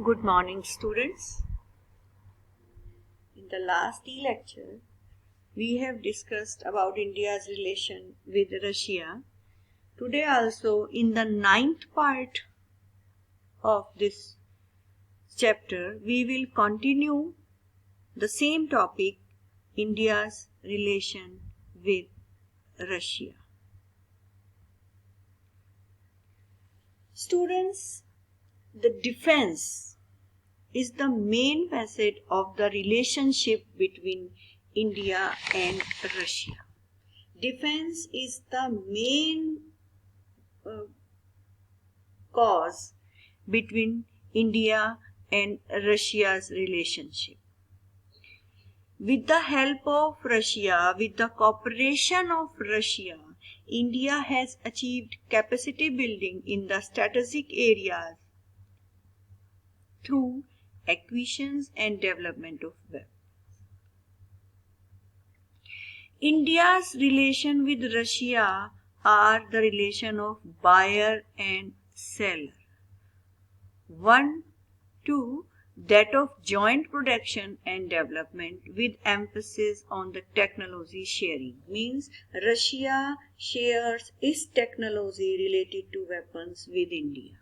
Good morning, students. In the last lecture, we have discussed about India's relation with Russia. Today also, in the ninth part of this chapter, we will continue the same topic, India's relation with Russia. Students, the defense is the main facet of the relationship between India and Russia. Defense is the main cause between India and Russia's relationship. With the help of Russia, with the cooperation of Russia, India has achieved capacity building in the strategic areas through acquisitions and development of weapons. India's relation with Russia are the relation of buyer and seller. 1. 2. That of joint production and development with emphasis on the technology sharing. Means Russia shares its technology related to weapons with India.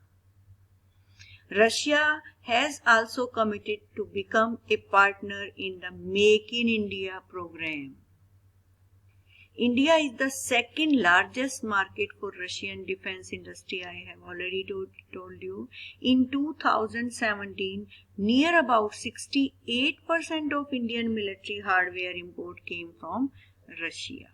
Russia has also committed to become a partner in the Make in India program. India is the second largest market for Russian defense industry, I have already told you. In 2017, near about 68% of Indian military hardware import came from Russia.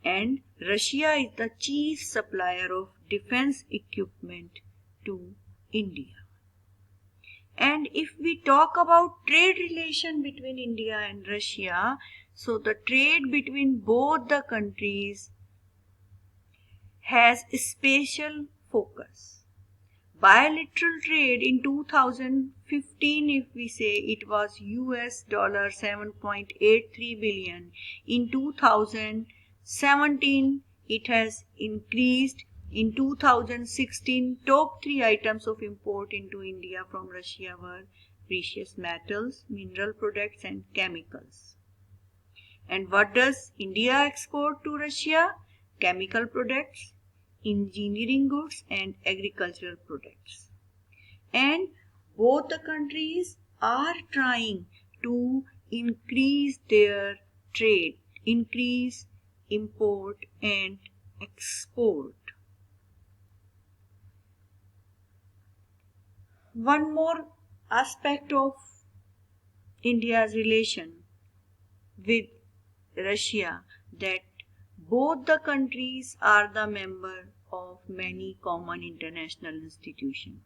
And Russia is the chief supplier of defense equipment to India. And if we talk about trade relation between India and Russia, so the trade between both the countries has a special focus. Bilateral trade in 2015, if we say, it was US dollar 7.83 billion. In 2017, it has increased. In 2016, top 3 items of import into India from Russia were precious metals, mineral products and chemicals. And what does India export to Russia? Chemical products, engineering goods and agricultural products. And both the countries are trying to increase their trade, increase import and export. One more aspect of India's relation with Russia, that both the countries are the member of many common international institutions.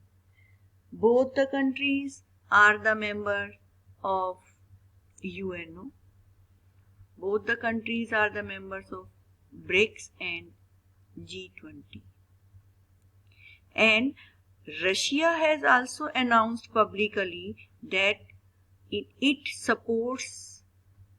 Both the countries are the member of UNO. Both the countries are the members of BRICS and G20. And Russia has also announced publicly that it supports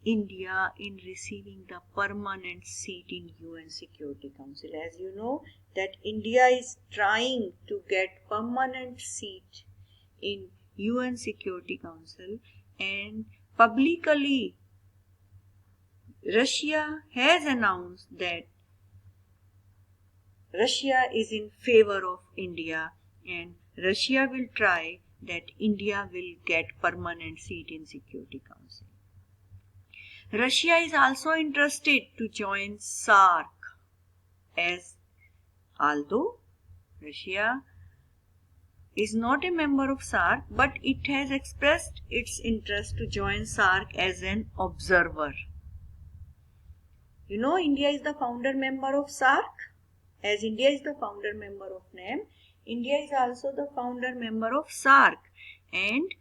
India in receiving the permanent seat in UN Security Council. As you know, that India is trying to get permanent seat in UN Security Council, and publicly Russia has announced that Russia is in favor of India and Russia will try that India will get permanent seat in Security Council. Russia is also interested to join SAARC, as although Russia is not a member of SAARC, but it has expressed its interest to join SAARC as an observer. You know, India is the founder member of SAARC. As India is the founder member of NAM, India is also the founder member of SAARC, and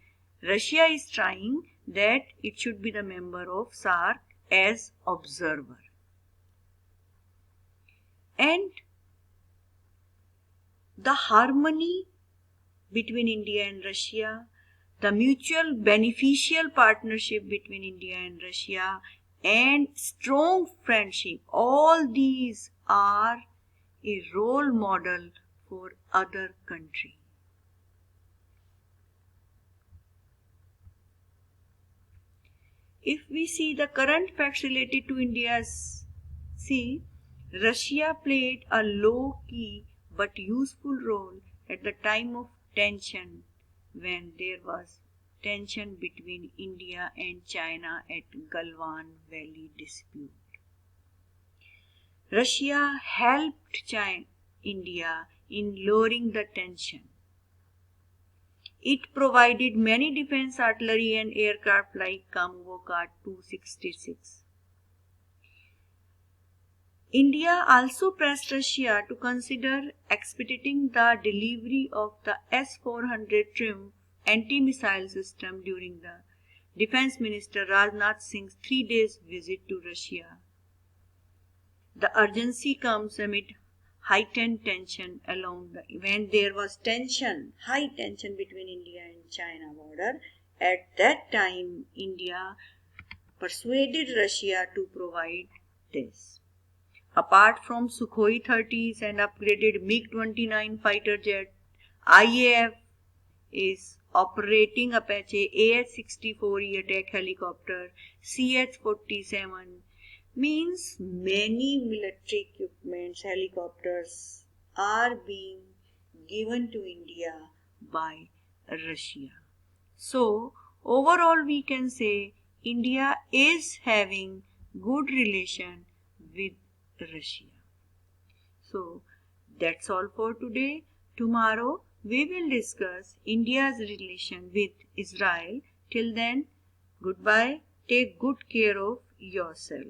Russia is trying that it should be the member of SAARC as observer. And the harmony between India and Russia, the mutual beneficial partnership between India and Russia, and strong friendship, all these are a role model for other countries. If we see the current facts related to India's sea, Russia played a low-key but useful role at the time of tension when there was tension between India and China at Galwan Valley dispute. Russia helped India in lowering the tension. It provided many defense artillery and aircraft like Kamukha 266. India also pressed Russia to consider expediting the delivery of the S-400 Triumph anti-missile system during the Defense Minister Rajnath Singh's 3-day visit to Russia. The urgency comes amid heightened tension when there was high tension between India and China border. At that time, India persuaded Russia to provide this. Apart from Sukhoi 30s and upgraded MiG-29 fighter jet, IAF is operating Apache AH-64E attack helicopter, CH-47, means many military equipments, helicopters are being given to India by Russia. So, overall we can say India is having good relation with Russia. So, that's all for today. Tomorrow we will discuss India's relation with Israel. Till then, goodbye. Take good care of yourself.